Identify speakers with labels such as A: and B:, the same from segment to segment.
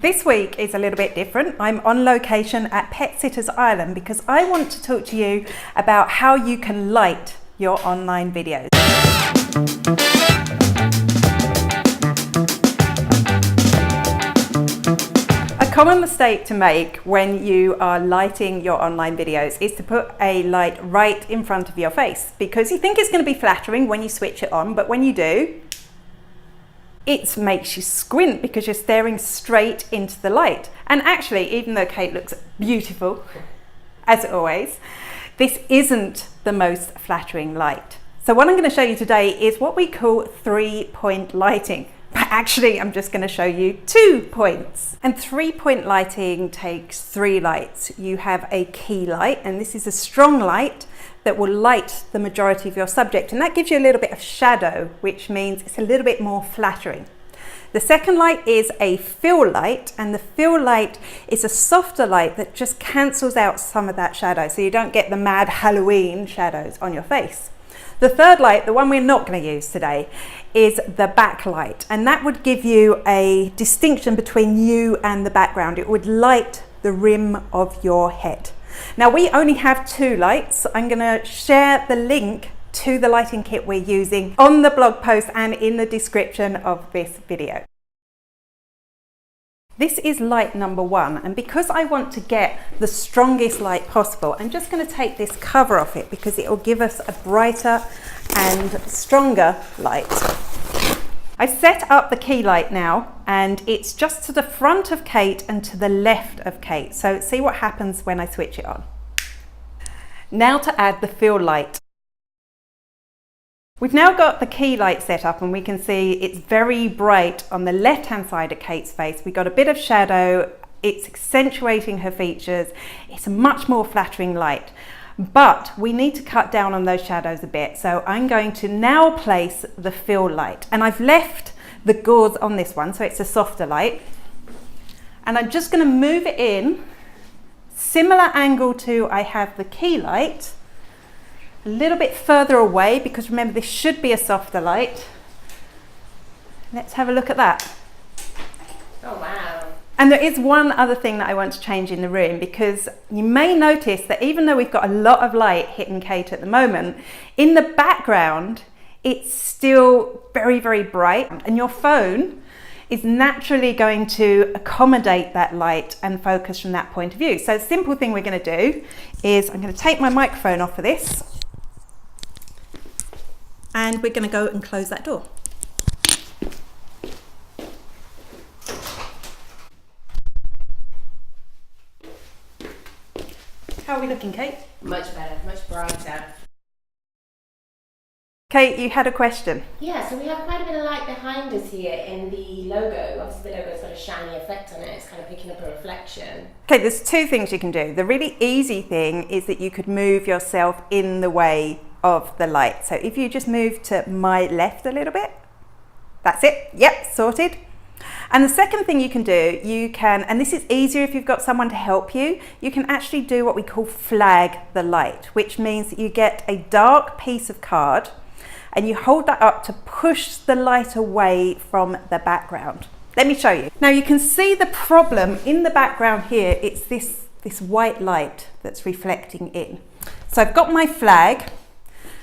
A: This week is a little bit different. I'm on location at Pet Sitters Island because I want to talk to you about how you can light your online videos. A common mistake to make when you are lighting your online videos is to put a light right in front of your face because you think it's going to be flattering when you switch it on, but when you do, it makes you squint because you're staring straight into the light. And actually, even though Kate looks beautiful, as always, this isn't the most flattering light. So what I'm going to show you today is what we call 3-point lighting. But actually, I'm just going to show you 2 points. And 3-point lighting takes 3 lights. You have a key light, and this is a strong light that will light the majority of your subject, and that gives you a little bit of shadow, which means it's a little bit more flattering. The second light is a fill light, and the fill light is a softer light that just cancels out some of that shadow, so you don't get the mad Halloween shadows on your face. The third light, the one we're not going to use today, is the backlight, and that would give you a distinction between you and the background. It would light the rim of your head. Now we only have 2 lights. I'm going to share the link to the lighting kit we're using on the blog post and in the description of this video. This is light number 1, and because I want to get the strongest light possible, I'm just going to take this cover off it because it will give us a brighter and stronger light. I've set up the key light now, and it's just to the front of Kate and to the left of Kate. So see what happens when I switch it on. Now to add the fill light. We've now got the key light set up, and we can see it's very bright on the left hand side of Kate's face. We've got a bit of shadow, it's accentuating her features, it's a much more flattering light. But we need to cut down on those shadows a bit, so I'm going to now place the fill light, and I've left the gauze on this one, so it's a softer light, and I'm just going to move it in similar angle to I have the key light, a little bit further away, because remember this should be a softer light. Let's have a look at that.
B: Oh wow.
A: And there is one other thing that I want to change in the room, because you may notice that even though we've got a lot of light hitting Kate at the moment, in the background it's still very, very bright, and your phone is naturally going to accommodate that light and focus from that point of view. So the simple thing we're going to do is I'm going to take my microphone off of this, and we're going to go and close that door. How are we looking, Kate?
B: Much better, much brighter.
A: Kate, you had a question.
B: Yeah, so we have quite a bit of light behind us here in the logo. Obviously the logo's got a shiny effect on it. It's kind of picking up a reflection.
A: Okay, there's 2 things you can do. The really easy thing is that you could move yourself in the way of the light. So if you just move to my left a little bit, that's it. Yep, sorted. And the second thing you can do, you can, and this is easier if you've got someone to help you, you can actually do what we call flag the light, which means that you get a dark piece of card and you hold that up to push the light away from the background. Let me show you. Now you can see the problem in the background here. It's this white light that's reflecting in. So I've got my flag,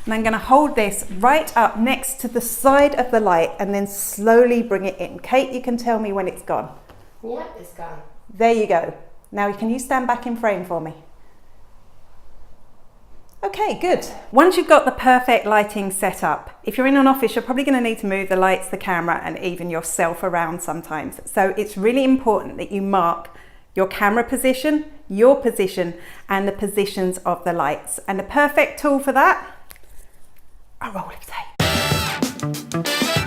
A: and I'm going to hold this right up next to the side of the light and then slowly bring it in. Kate, you can tell me when it's gone.
B: Yep, it's gone.
A: There you go. Now can you stand back in frame for me? Okay, good. Once you've got the perfect lighting set up, if you're in an office, you're probably going to need to move the lights, the camera, and even yourself around sometimes. So it's really important that you mark your camera position, your position, and the positions of the lights. And the perfect tool for that, a roll of tape.